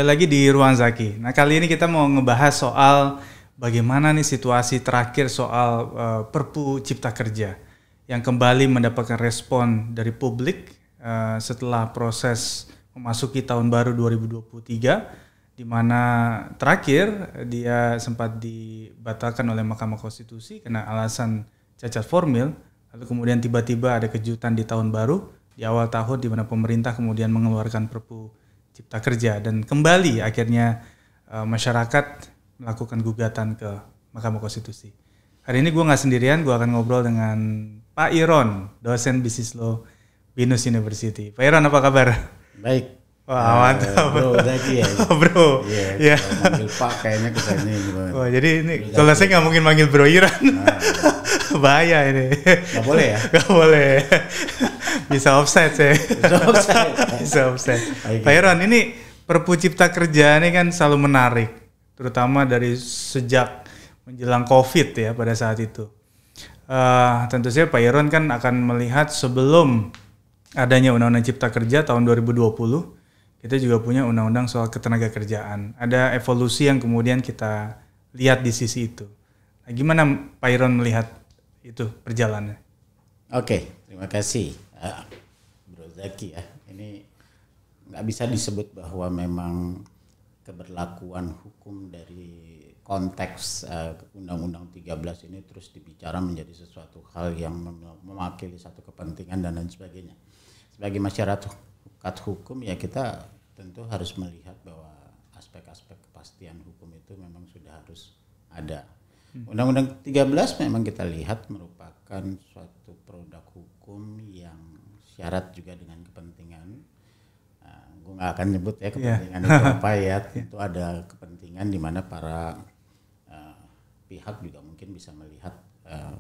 kembali lagi di Ruang Zaki. Nah, kali ini kita mau ngebahas soal bagaimana nih situasi terakhir soal Perpu Cipta Kerja yang kembali mendapatkan respon dari publik setelah proses memasuki tahun baru 2023, di mana terakhir dia sempat dibatalkan oleh Mahkamah Konstitusi karena alasan cacat formil. Lalu kemudian tiba-tiba ada kejutan di tahun baru, di awal tahun, di mana pemerintah kemudian mengeluarkan Perpu Cipta Kerja dan kembali akhirnya masyarakat melakukan gugatan ke Mahkamah Konstitusi. Hari ini gue nggak sendirian, gue akan ngobrol dengan Pak Iron, dosen Business Law Binus University. Pak Iron, apa kabar? Baik. Wah, mantap. Bro, Zaki ya. Bro. Iya. Manggil Pak kayaknya kesannya gimana. Wah, jadi ini kalau saya nggak mungkin manggil Bro Iron. Bahaya ini. Nggak boleh ya? Nggak boleh. Bisa offset saya. Bisa offset. Pak Iron, ini Perpu Cipta Kerja ini kan selalu menarik, terutama dari sejak menjelang COVID ya pada saat itu. Tentu saja Pak Iron kan akan melihat sebelum adanya Undang-Undang Cipta Kerja tahun 2020, kita juga punya Undang-Undang soal Ketenagakerjaan. Ada evolusi yang kemudian kita lihat di sisi itu. Nah, gimana Pak Iron melihat itu perjalanannya? Oke, terima kasih Bro Zaki ya. Ini nggak bisa disebut bahwa memang keberlakuan hukum dari konteks Undang-Undang 13 ini terus dibicara menjadi sesuatu hal yang mewakili satu kepentingan dan lain sebagainya. Sebagai masyarakat hukum ya kita tentu harus melihat bahwa aspek-aspek kepastian hukum itu memang sudah harus ada. Undang-Undang 13 memang kita lihat merupakan suatu produk hukum yang syarat juga dengan kepentingan. Gue nggak akan nyebut ya kepentingan itu apa ya. Tentu ada kepentingan di mana para pihak juga mungkin bisa melihat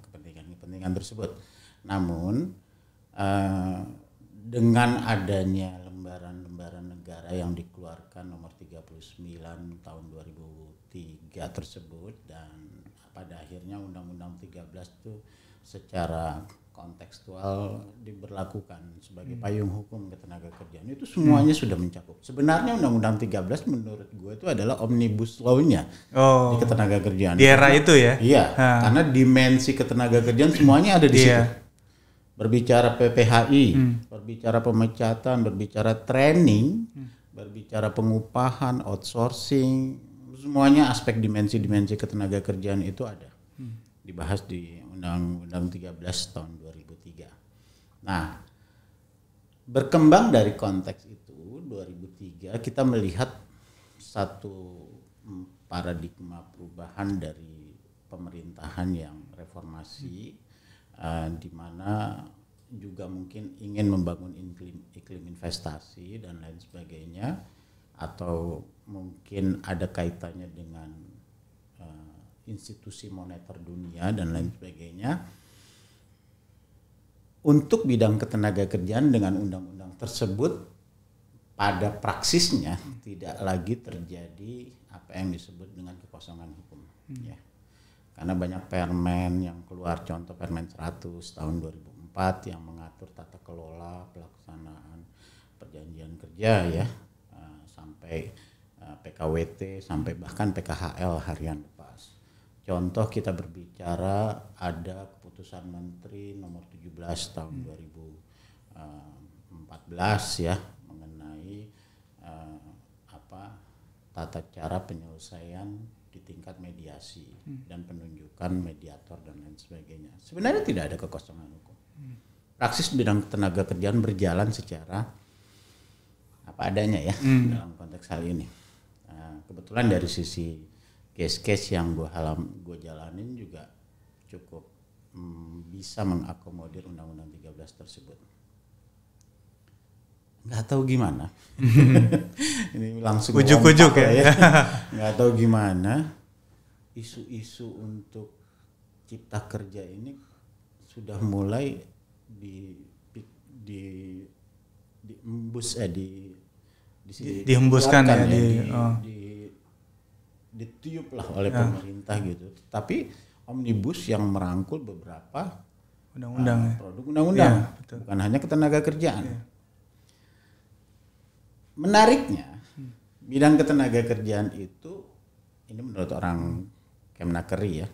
kepentingan tersebut. Namun dengan adanya lembaran-lembaran negara yang dikeluarkan nomor 39 tahun 2003 tersebut, dan pada akhirnya Undang-Undang 13 itu secara kontekstual diberlakukan sebagai payung hukum ketenagakerjaan, itu semuanya sudah mencakup. Sebenarnya Undang-Undang 13 menurut gue itu adalah omnibus law-nya di ketenagakerjaan. Di era itu ya? Iya, karena dimensi ketenagakerjaan semuanya ada di situ. Berbicara PPHI, berbicara pemecatan, berbicara training, berbicara pengupahan, outsourcing, semuanya aspek dimensi-dimensi ketenagakerjaan itu ada. Dibahas di Undang-Undang 13 tahun 2003. Nah, berkembang dari konteks itu 2003 kita melihat satu paradigma perubahan dari pemerintahan yang reformasi, di mana juga mungkin ingin membangun iklim investasi dan lain sebagainya, atau mungkin ada kaitannya dengan institusi moneter dunia dan lain sebagainya. Untuk bidang ketenagakerjaan dengan undang-undang tersebut pada praksisnya tidak lagi terjadi apa yang disebut dengan kekosongan hukum. Ya. Karena banyak permen yang keluar, contoh Permen 100 tahun 2004 yang mengatur tata kelola pelaksanaan perjanjian kerja ya, sampai PKWT, sampai bahkan PKHL harian lepas. Contoh kita berbicara ada keputusan Menteri nomor 17 tahun 2014 ya mengenai tata cara penyelesaian di tingkat mediasi dan penunjukan mediator dan lain sebagainya. Sebenarnya tidak ada kekosongan hukum. Praksis bidang tenaga kerjaan berjalan secara apa adanya ya dalam konteks hal ini. Kebetulan dari sisi case-case yang gue jalanin juga cukup bisa mengakomodir Undang-Undang 13 tersebut. Nggak tahu gimana. Ini langsung ujuk-ujuk ya. Nggak tahu gimana isu-isu untuk cipta kerja ini sudah mulai dihembuskan ya, ditiup lah oleh pemerintah gitu. Tapi omnibus yang merangkul beberapa undang-undang produk undang-undang, bukan hanya ketenaga kerjaan. Menariknya bidang ketenagakerjaan itu, ini menurut orang Kemnakeri ya,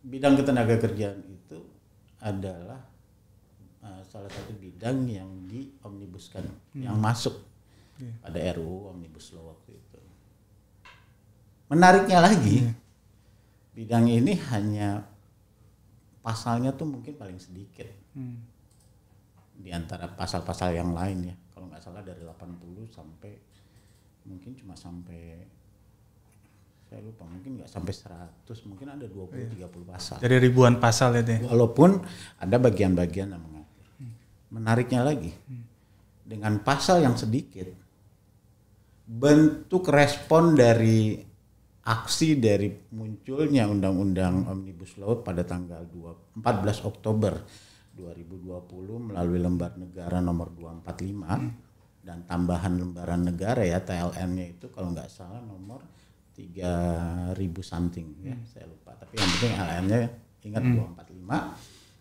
bidang ketenagakerjaan itu adalah salah satu bidang yang diomnibuskan, yang masuk pada RUU Omnibus Law waktu itu. Menariknya lagi, bidang ini hanya pasalnya tuh mungkin paling sedikit di antara pasal-pasal yang lain ya. Kalau nggak salah dari 80 sampai mungkin cuma sampai, saya lupa, mungkin nggak sampai 100, mungkin ada 20-30 pasal. Dari ribuan pasal itu ya? Walaupun ada bagian-bagian yang mengatur. Menariknya lagi, dengan pasal yang sedikit, bentuk respon dari aksi dari munculnya Undang-Undang Omnibus Law pada tanggal 14 Oktober 2020 melalui Lembar Negara nomor 245 dan tambahan lembaran negara ya, TLN-nya itu kalau nggak salah nomor 3.000 something ya, saya lupa. Tapi yang penting LN-nya ingat 245.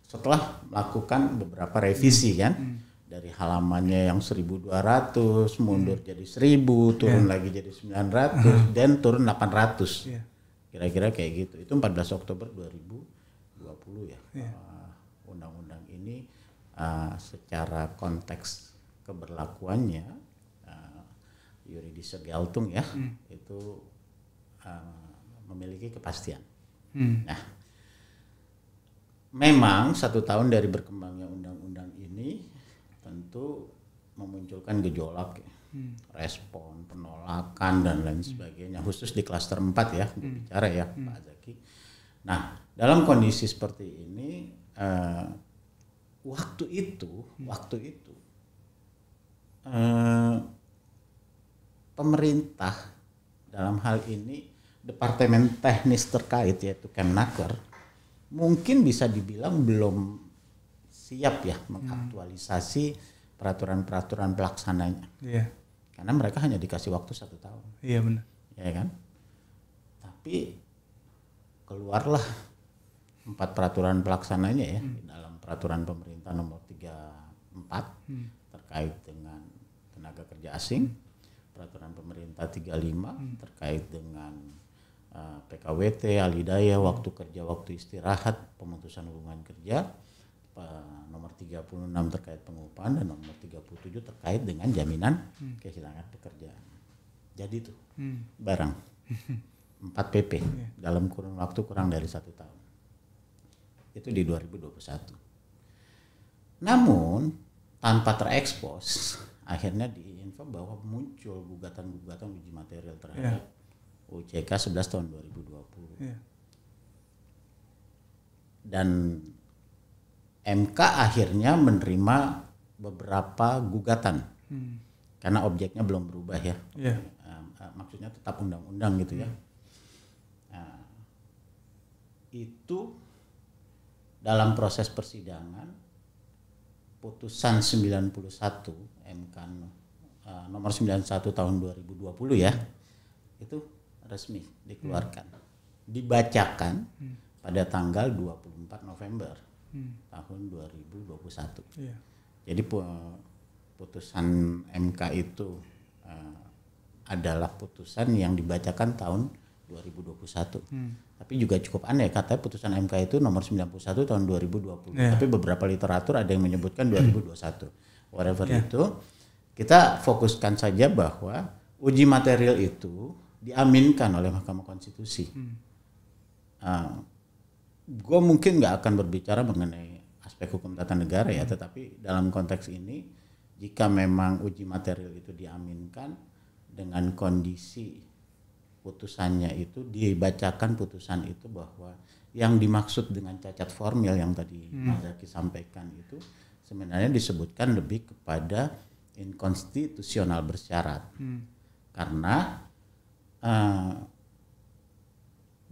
Setelah melakukan beberapa revisi kan, dari halamannya yang 1.200 mundur jadi 1.000, turun lagi jadi 900 dan turun 800. Kira-kira kayak gitu. Itu 14 Oktober 2020 ya. Undang-undang ini secara konteks keberlakuannya juridische Geltung ya, itu memiliki kepastian. Nah, memang 1 tahun dari berkembangnya undang-undang ini tentu memunculkan gejolak ya, respon, penolakan dan lain sebagainya, khusus di klaster 4 ya, bicara ya Pak Zaki. Nah, dalam kondisi seperti ini, waktu itu pemerintah dalam hal ini departemen teknis terkait yaitu Kemnaker mungkin bisa dibilang belum siap ya mengaktualisasi peraturan-peraturan pelaksananya. Karena mereka hanya dikasih waktu 1 tahun. Iya benar. Ya kan? Tapi keluarlah 4 peraturan pelaksananya ya, dalam peraturan pemerintah nomor 34 terkait dengan tenaga kerja asing, peraturan pemerintah 35 terkait dengan PKWT, alidaya, waktu kerja, waktu istirahat, pemutusan hubungan kerja, nomor 36 terkait pengupahan dan nomor 37 terkait dengan jaminan kehilangan pekerjaan. Jadi itu barang 4 PP dalam kurun waktu kurang dari 1 tahun. Itu di 2021. Namun tanpa terekspos, akhirnya diinfo bahwa muncul gugatan-gugatan uji material terhadap UCK 11 tahun 2020. Dan MK akhirnya menerima beberapa gugatan karena objeknya belum berubah ya. Maksudnya tetap undang-undang gitu ya. Itu dalam proses persidangan putusan 91 MK nomor 91 tahun 2020 ya, itu resmi dikeluarkan, dibacakan pada tanggal 24 November tahun 2021. Jadi putusan MK itu adalah putusan yang dibacakan tahun 2021. Tapi juga cukup aneh, katanya putusan MK itu nomor 91 tahun 2020. Tapi beberapa literatur ada yang menyebutkan 2021. Whatever itu, kita fokuskan saja bahwa uji material itu diaminkan oleh Mahkamah Konstitusi. Gue mungkin nggak akan berbicara mengenai aspek hukum tata negara ya, tetapi dalam konteks ini, jika memang uji material itu diaminkan dengan kondisi putusannya itu dibacakan putusan itu bahwa yang dimaksud dengan cacat formil yang tadi Mas Zaki sampaikan itu sebenarnya disebutkan lebih kepada inkonstitusional bersyarat. Karena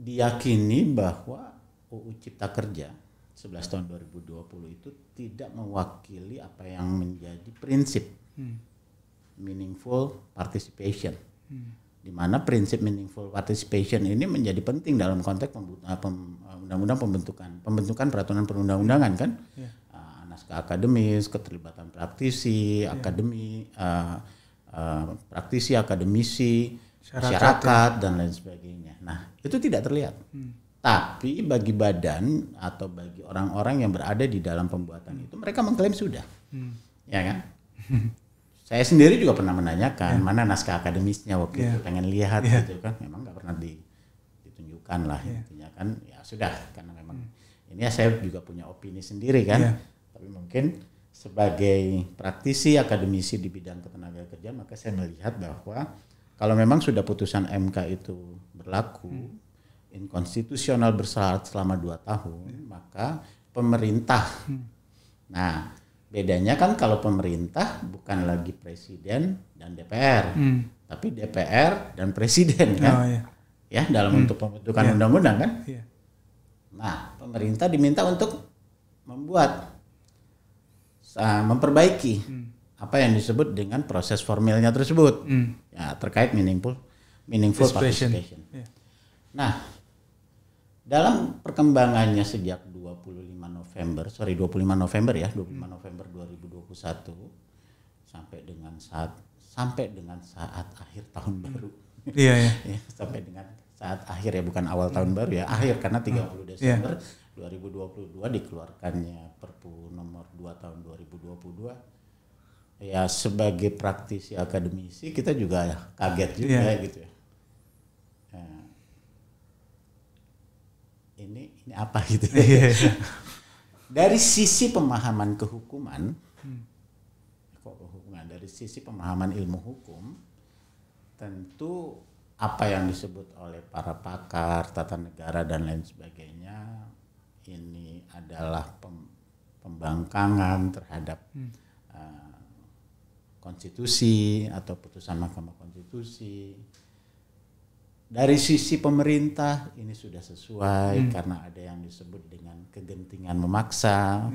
diyakini bahwa UU Cipta Kerja 11 tahun 2020 itu tidak mewakili apa yang menjadi prinsip meaningful participation. Di mana prinsip meaningful participation ini menjadi penting dalam konteks undang-undang pembentukan peraturan perundang-undangan kan. Naskah akademis, keterlibatan praktisi, akademi, praktisi, akademisi, masyarakat dan lain sebagainya. Nah, itu tidak terlihat. Tapi bagi badan atau bagi orang-orang yang berada di dalam pembuatan itu, mereka mengklaim sudah, ya kan? Saya sendiri juga pernah menanyakan mana naskah akademisnya waktu itu, pengen lihat gitu kan, memang nggak pernah ditunjukkan lah, intinya kan, ya sudah, karena memang ini saya juga punya opini sendiri kan, tapi mungkin sebagai praktisi akademisi di bidang ketenagakerjaan, maka saya melihat bahwa kalau memang sudah putusan MK itu berlaku, inkonstitusional bersyarat selama 2 tahun, maka pemerintah. Nah, bedanya kan kalau pemerintah bukan lagi presiden dan DPR, tapi DPR dan presiden kan, ya dalam untuk pembentukan undang-undang kan. Nah, pemerintah diminta untuk memperbaiki apa yang disebut dengan proses formilnya tersebut, ya terkait meaningful participation. Nah, dalam perkembangannya sejak 25 November 2021 sampai dengan saat akhir tahun baru. Ya, sampai dengan saat akhir ya, bukan awal tahun baru ya, akhir, karena 30 Desember 2022 dikeluarkannya Perpu nomor 2 tahun 2022. Ya, sebagai praktisi akademisi kita juga kaget juga gitu ya. Ini apa gitu. Dari sisi pemahaman kehukuman, dari sisi pemahaman ilmu hukum, tentu apa yang disebut oleh para pakar tata negara dan lain sebagainya ini adalah pembangkangan terhadap konstitusi atau putusan Mahkamah Konstitusi. Dari sisi pemerintah ini sudah sesuai karena ada yang disebut dengan kegentingan memaksa,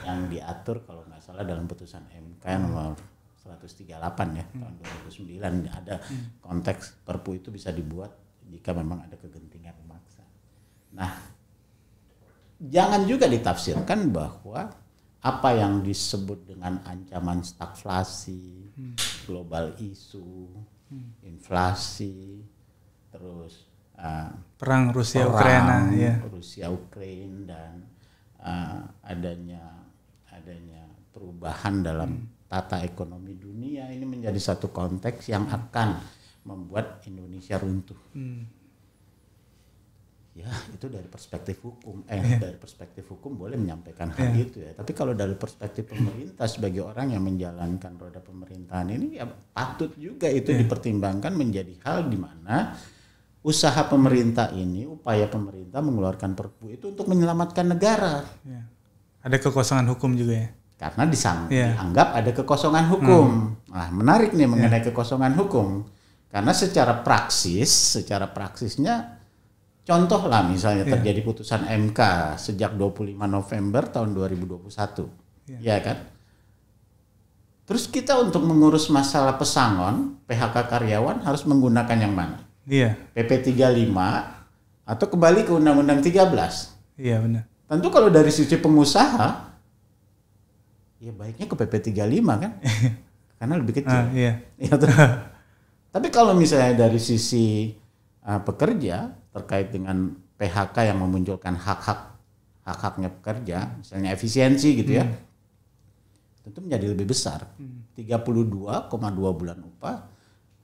yang diatur kalau nggak salah dalam putusan MK nomor 138 ya tahun 2009, ada konteks Perpu itu bisa dibuat jika memang ada kegentingan memaksa. Nah, jangan juga ditafsirkan bahwa apa yang disebut dengan ancaman stagflasi, global isu, inflasi, terus perang Rusia-Ukraina, Rusia-Ukraina, dan adanya perubahan dalam tata ekonomi dunia, ini menjadi satu konteks yang akan membuat Indonesia runtuh. Ya, itu dari perspektif hukum. Dari perspektif hukum boleh menyampaikan hal itu ya. Tapi kalau dari perspektif pemerintah sebagai orang yang menjalankan roda pemerintahan ini, ya patut juga itu dipertimbangkan menjadi hal di mana usaha pemerintah ini, upaya pemerintah mengeluarkan Perpu itu untuk menyelamatkan negara. Ada kekosongan hukum juga ya. Karena dianggap ada kekosongan hukum. Nah, menarik nih mengenai kekosongan hukum. Karena secara praksisnya, contoh lah misalnya terjadi putusan MK sejak 25 November tahun 2021. Ya kan? Terus kita untuk mengurus masalah pesangon, PHK karyawan harus menggunakan yang mana? PP 35 atau kembali ke Undang-Undang 13? Iya, benar. Tentu kalau dari sisi pengusaha, ya baiknya ke PP 35 kan? Karena lebih kecil. Tapi kalau misalnya dari sisi pekerja terkait dengan PHK yang memunculkan hak-haknya pekerja, misalnya efisiensi gitu ya, tentu menjadi lebih besar. 32,2 bulan upah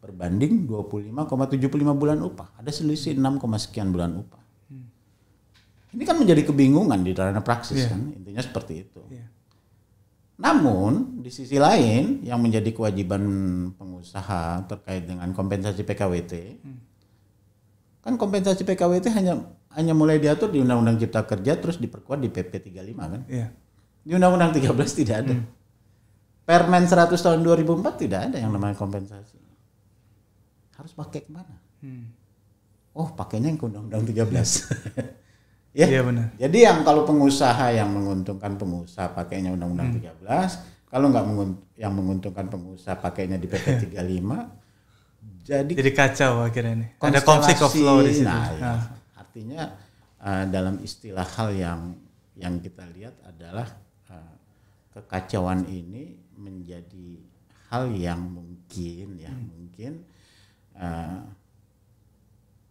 berbanding 25,75 bulan upah. Ada selisih 6, sekian bulan upah. Ini kan menjadi kebingungan di ranah praksis kan, intinya seperti itu. Namun di sisi lain yang menjadi kewajiban pengusaha terkait dengan kompensasi PKWT, kan kompensasi PKWT hanya mulai diatur di Undang-Undang Cipta Kerja, terus diperkuat di PP 35 kan. Di Undang-Undang 13 tidak ada. Permen 100 tahun 2004 tidak ada yang namanya kompensasi. Harus pakai kemana? Oh, pakainya yang ke Undang-Undang 13. Iya benar. Jadi yang kalau pengusaha yang menguntungkan pengusaha pakainya Undang-Undang 13, kalau yang menguntungkan pengusaha pakainya di PP 35, jadi kacau akhirnya ini. Ada conflict of law di situ. Artinya dalam istilah hal yang kita lihat adalah kekacauan ini menjadi hal yang mungkin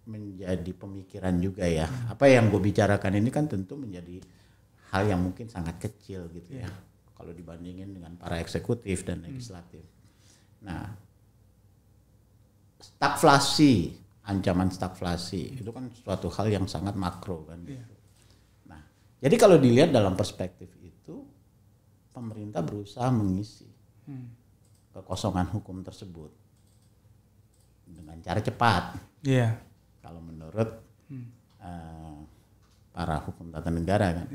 menjadi pemikiran juga ya. Apa yang gue bicarakan ini kan tentu menjadi hal yang mungkin sangat kecil gitu ya. Kalau dibandingin dengan para eksekutif dan legislatif. Nah, stagflasi, ancaman stagflasi itu kan suatu hal yang sangat makro kan. Nah, jadi kalau dilihat dalam perspektif itu, pemerintah berusaha mengisi kekosongan hukum tersebut dengan cara cepat. Kalau menurut para hukum tata negara kan,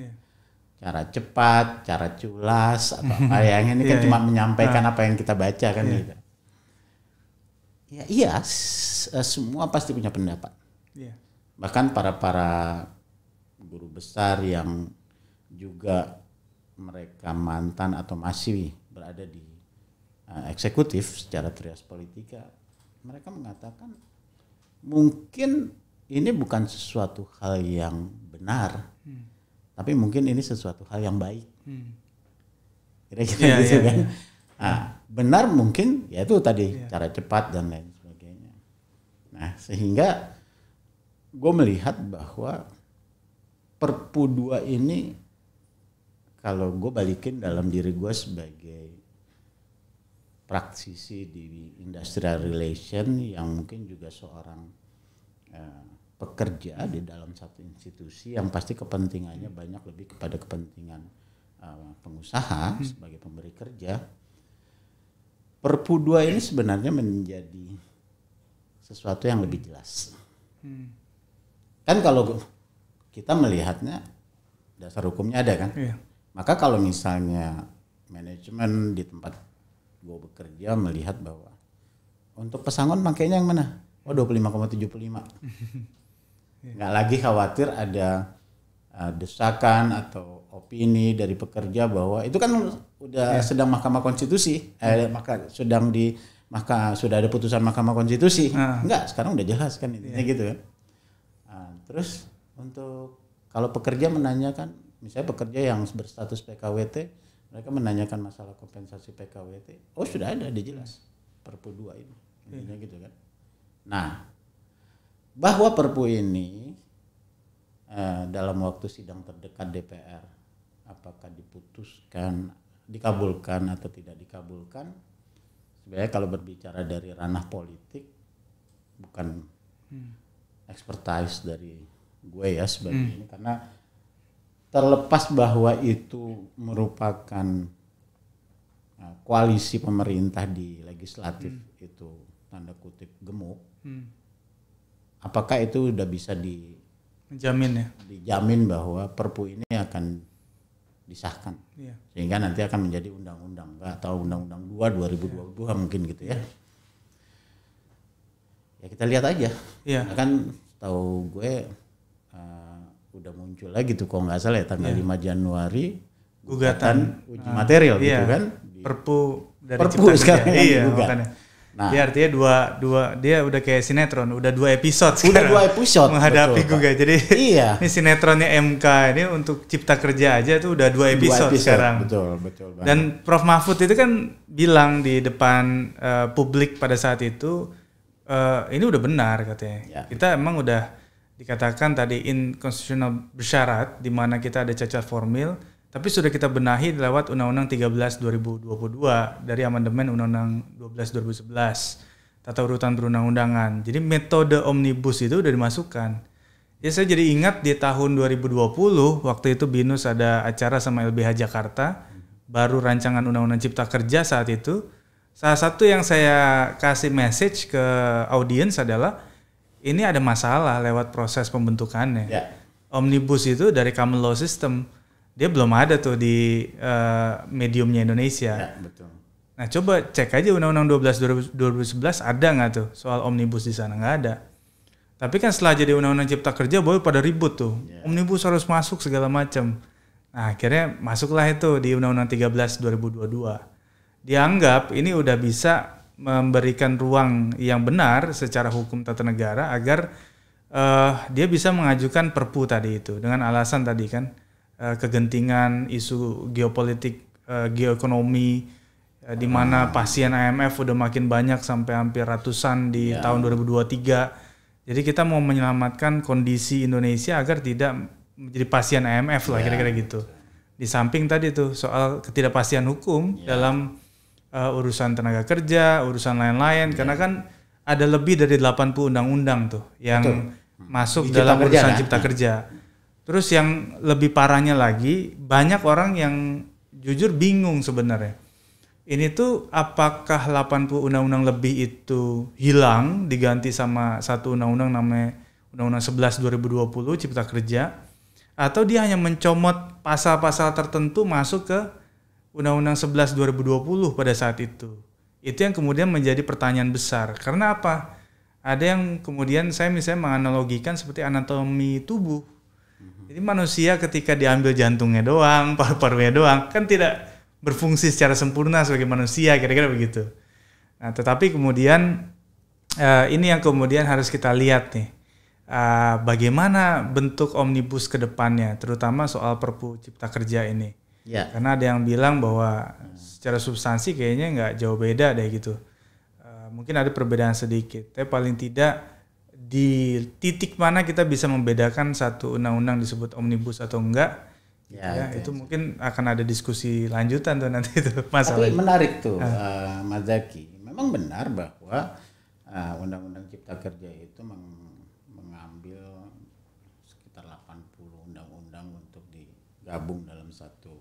cara cepat, cara culas atau apa yang ini kan cuma menyampaikan apa yang kita baca kan gitu. Ya iya, semua pasti punya pendapat. Bahkan para guru besar yang juga mereka mantan atau masih berada di eksekutif secara trias politika, mereka mengatakan mungkin ini bukan sesuatu hal yang benar, tapi mungkin ini sesuatu hal yang baik. Kira-kira gitu kan. Nah, benar mungkin ya itu tadi cara cepat dan lain sebagainya. Nah, sehingga gue melihat bahwa Perpu 2 ini kalau gue balikin dalam diri gue sebagai praktisi di industrial relation yang mungkin juga seorang pekerja di dalam satu institusi yang pasti kepentingannya banyak lebih kepada kepentingan pengusaha sebagai pemberi kerja. Perpu 2 ini sebenarnya menjadi sesuatu yang lebih jelas. Kan kalau kita melihatnya dasar hukumnya ada kan. Maka kalau misalnya manajemen di tempat gue bekerja melihat bahwa untuk pesangon makanya yang mana? 25,75. Nggak lagi khawatir ada desakan atau opini dari pekerja bahwa itu kan udah sedang Mahkamah Konstitusi, sudah ada putusan Mahkamah Konstitusi. Enggak, sekarang udah jelas kan intinya gitu kan. Terus untuk kalau pekerja menanyakan, misalnya pekerja yang berstatus PKWT, mereka menanyakan masalah kompensasi PKWT, sudah ada jelas Perpu 2 ini, intinya gitu kan. Nah, bahwa Perpu ini dalam waktu sidang terdekat DPR apakah diputuskan, dikabulkan atau tidak dikabulkan, sebenarnya kalau berbicara dari ranah politik bukan expertise dari gue ya sebagai ini, karena terlepas bahwa itu merupakan koalisi pemerintah di legislatif itu tanda kutip gemuk, apakah itu udah bisa dijamin bahwa Perpu ini akan disahkan sehingga nanti akan menjadi undang-undang atau undang-undang 2 2022 mungkin gitu ya. Ya kita lihat aja. Kan tahu gue udah muncul lagi tuh kalau nggak salah ya tanggal 5 Januari gugatan uji material gitu kan. Perpu dari Perpu sekarang makanya. Nah, dia artinya dua dia udah kayak sinetron, udah 2 episode sekarang. Udah 2 episode menghadapi gugat. Jadi ini sinetronnya MK ini untuk Cipta Kerja aja tuh udah 2 episode sekarang. Betul banget. Dan Prof Mahfud itu kan bilang di depan publik pada saat itu ini udah benar katanya. Kita emang udah dikatakan tadi inkonstitusional bersyarat di mana kita ada cacat formil, tapi sudah kita benahi lewat Undang-Undang 13 2022 dari amandemen Undang-Undang 12 2011 tata urutan perundang-undangan. Jadi metode omnibus itu udah dimasukkan. Ya saya jadi ingat di tahun 2020 waktu itu BINUS ada acara sama LBH Jakarta, baru rancangan Undang-Undang Cipta Kerja saat itu. Salah satu yang saya kasih message ke audiens adalah ini ada masalah lewat proses pembentukannya. Omnibus itu dari common law system, dia belum ada tuh di mediumnya Indonesia. Betul. Nah coba cek aja Undang-Undang 12 2011 ada nggak tuh soal omnibus di sana, nggak ada. Tapi kan setelah jadi Undang-Undang Cipta Kerja baru pada ribut tuh, omnibus harus masuk segala macam. Nah akhirnya masuklah itu di Undang-Undang 13 2022. Dianggap ini udah bisa memberikan ruang yang benar secara hukum tata negara agar dia bisa mengajukan perpu tadi itu dengan alasan tadi kan kegentingan isu geopolitik, geoekonomi, di mana pasien IMF udah makin banyak sampai hampir ratusan di tahun 2023. Jadi kita mau menyelamatkan kondisi Indonesia agar tidak menjadi pasien IMF lah kira-kira gitu. Di samping tadi tuh soal ketidakpastian hukum dalam urusan tenaga kerja, urusan lain-lain, karena kan ada lebih dari 80 undang-undang tuh yang masuk dalam urusan cipta kerja. Terus yang lebih parahnya lagi, banyak orang yang jujur bingung sebenarnya. Ini tuh apakah 80 undang-undang lebih itu hilang diganti sama satu undang-undang namanya Undang-Undang 11 2020 Cipta Kerja, atau dia hanya mencomot pasal-pasal tertentu masuk ke Undang-Undang 11 2020 pada saat itu. Itu yang kemudian menjadi pertanyaan besar. Karena apa? Ada yang kemudian saya misalnya menganalogikan seperti anatomi tubuh. Jadi manusia ketika diambil jantungnya doang, paru-parunya doang, kan tidak berfungsi secara sempurna sebagai manusia, kira-kira begitu. Nah, tetapi kemudian ini yang kemudian harus kita lihat nih. Bagaimana bentuk omnibus ke depannya, terutama soal Perpu Cipta Kerja ini. Ya. Karena ada yang bilang bahwa secara substansi kayaknya nggak jauh beda deh gitu. Mungkin ada perbedaan sedikit, tapi paling tidak di titik mana kita bisa membedakan satu undang-undang disebut omnibus atau enggak. Ya, itu mungkin akan ada diskusi lanjutan tuh nanti itu masalahnya. Tapi menarik tuh Mas Zaki. Memang benar bahwa Undang-Undang Cipta Kerja itu mengambil sekitar 80 undang-undang untuk digabung dalam satu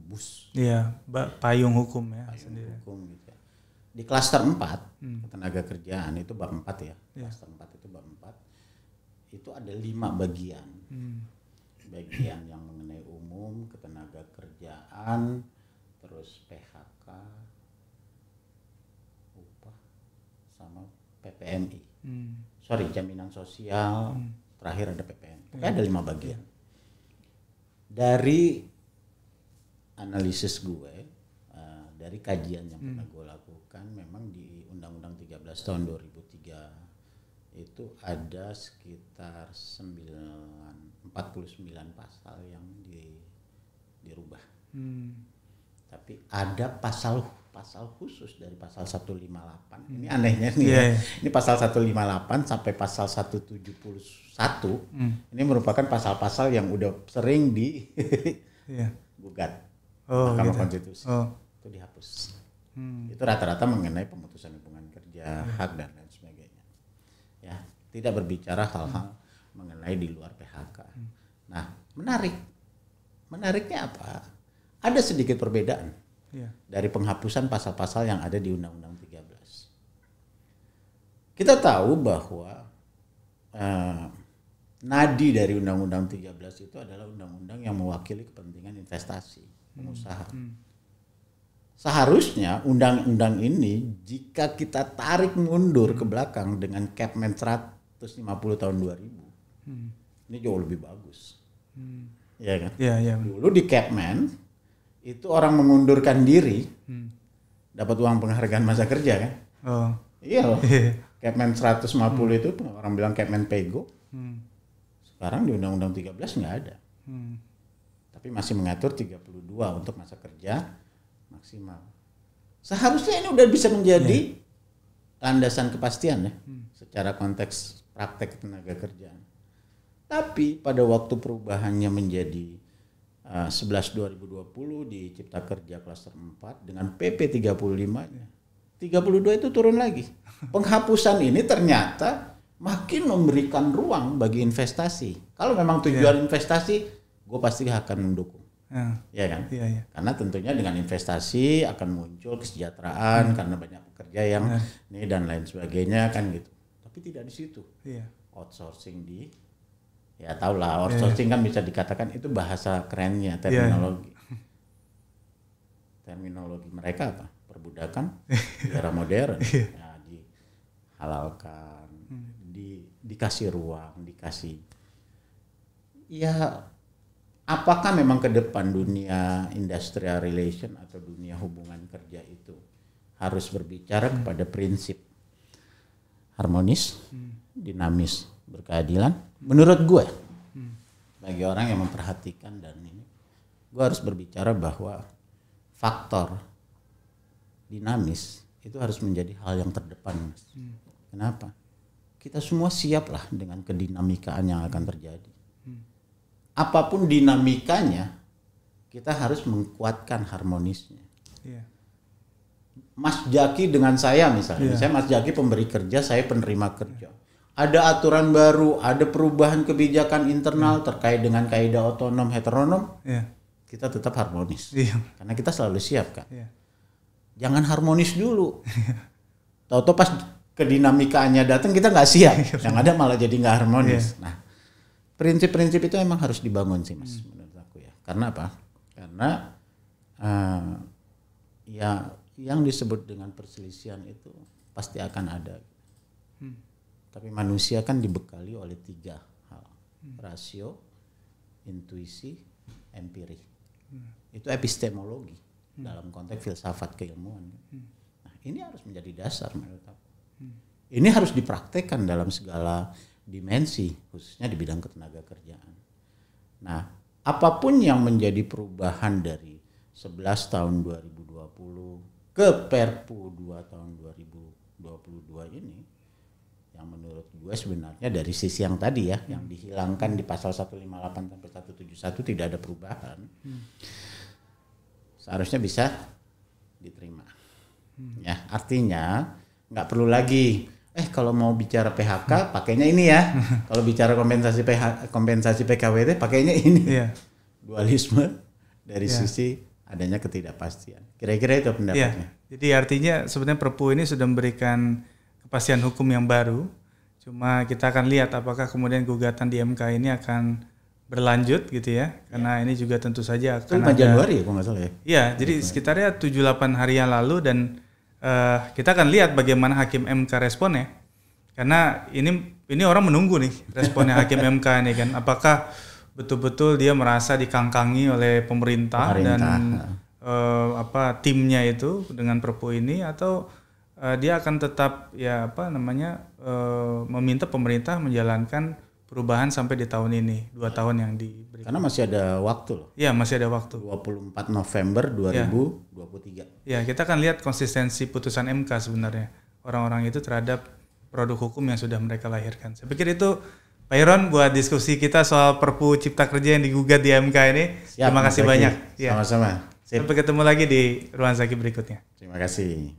bus. Iya, payung hukum ya. Payung hukum gitu ya. Di klaster 4 ketenaga kerjaan itu bab 4 ya. Klaster 4 itu bab 4. Itu ada 5 bagian. Bagian yang mengenai umum, ketenaga kerjaan, terus PHK, upah, sama PPNI. Sorry, jaminan sosial, terakhir ada PPN. Pokoknya ada 5 bagian. Dari analisis gue, dari kajian yang pernah gue lakukan, memang di Undang-Undang 13 tahun 2003 itu ada sekitar 49 pasal yang dirubah. Tapi ada pasal khusus dari pasal 158. Ini anehnya nih ya. Ini pasal 158 sampai pasal 171. Ini merupakan pasal-pasal yang udah sering gugat Mahkamah Konstitusi. Itu dihapus. Itu rata-rata mengenai pemutusan hubungan kerja, hak dan lain sebagainya. Ya, tidak berbicara hal-hal mengenai di luar PHK. Nah, menariknya apa? Ada sedikit perbedaan dari penghapusan pasal-pasal yang ada di Undang-Undang 13. Kita tahu bahwa nadi dari Undang-Undang 13 itu adalah undang-undang yang mewakili kepentingan investasi, pengusaha. Seharusnya undang-undang ini jika kita tarik mundur ke belakang dengan Kepmen 150 tahun 2000, ini jauh lebih bagus. Ya kan? Dulu di Kepmen itu orang mengundurkan diri dapat uang penghargaan masa kerja kan? Iya loh. Kepmen 150 itu orang bilang Kepmen Pego. Sekarang di Undang-Undang 13 nggak ada. Tapi masih mengatur 32 untuk masa kerja maksimal. Seharusnya ini udah bisa menjadi landasan kepastian ya secara konteks praktek tenaga kerjaan. Tapi pada waktu perubahannya menjadi 11 2020 di Cipta Kerja Klaster 4 dengan PP 35 32 itu turun lagi. Penghapusan ini ternyata makin memberikan ruang bagi investasi. Kalau memang tujuan investasi, gue pasti akan mendukung. Ya kan? Karena tentunya dengan investasi akan muncul kesejahteraan karena banyak pekerja yang ini dan lain sebagainya kan gitu. Tapi tidak di situ. Outsourcing ya tau lah outsourcing kan bisa dikatakan itu bahasa kerennya terminologi. Terminologi mereka apa? Perbudakan di era modern. Ya, dihalalkan, dikasih ruang, dikasih. Ya apakah memang ke depan dunia industrial relation atau dunia hubungan kerja itu harus berbicara kepada prinsip harmonis, dinamis, berkeadilan? Menurut gue, bagi orang yang memperhatikan dan ini, gue harus berbicara bahwa faktor dinamis itu harus menjadi hal yang terdepan, Mas. Kenapa? Kita semua siap lah dengan kedinamikaan yang akan terjadi. Apapun dinamikanya, kita harus menguatkan harmonisnya. Iya. Mas Jaki dengan saya misalnya, misalnya Mas Jaki pemberi kerja, saya penerima kerja. Ada aturan baru, ada perubahan kebijakan internal terkait dengan kaidah otonom heteronom, kita tetap harmonis. Karena kita selalu siap kan. Jangan harmonis dulu. Tahu-tahu pas kedinamikaannya datang kita nggak siap, yang ada malah jadi nggak harmonis. Nah, prinsip-prinsip itu emang harus dibangun sih, Mas, menurut aku ya. Karena apa? Karena ya yang disebut dengan perselisihan itu pasti akan ada. Tapi manusia kan dibekali oleh 3 hal: rasio, intuisi, empiri. Itu epistemologi dalam konteks filsafat keilmuan. Nah, ini harus menjadi dasar menurut aku. Ini harus dipraktekkan dalam segala dimensi, khususnya di bidang ketenaga kerjaan. Nah, apapun yang menjadi perubahan dari 11 tahun 2020 ke Perpu 2 tahun 2022 ini, yang menurut gue sebenarnya dari sisi yang tadi ya, yang dihilangkan di pasal 158 sampai 171 tidak ada perubahan, seharusnya bisa diterima. Ya, artinya nggak perlu lagi kalau mau bicara PHK pakainya ini ya, kalau bicara kompensasi PKWT pakainya ini. Dualisme dari sisi adanya ketidakpastian. Kira-kira itu pendapatnya. Jadi artinya sebenarnya Perpu ini sudah memberikan kepastian hukum yang baru. Cuma kita akan lihat apakah kemudian gugatan di MK ini akan berlanjut gitu ya. Karena ini juga tentu saja akan ada. Januari ya kalau nggak salah ya. Iya, jadi sekitarnya 7-8 hari yang lalu dan kita akan lihat bagaimana Hakim MK responnya. Karena ini orang menunggu nih responnya Hakim MK ini kan. Apakah betul-betul dia merasa dikangkangi oleh pemerintah. Dan timnya itu dengan Perpu ini, atau dia akan tetap meminta pemerintah menjalankan perubahan sampai di tahun ini, 2 tahun yang diberikan. Karena masih ada waktu loh. Iya, masih ada waktu. 24 November 2023. Ya, kita akan lihat konsistensi putusan MK sebenarnya. Orang-orang itu terhadap produk hukum yang sudah mereka lahirkan. Saya pikir itu Pak Iron buat diskusi kita soal Perpu Cipta Kerja yang digugat di MK ini. Siap, terima kasih banyak. Sama-sama. Sampai ketemu lagi di Ruang Zaki berikutnya. Terima kasih.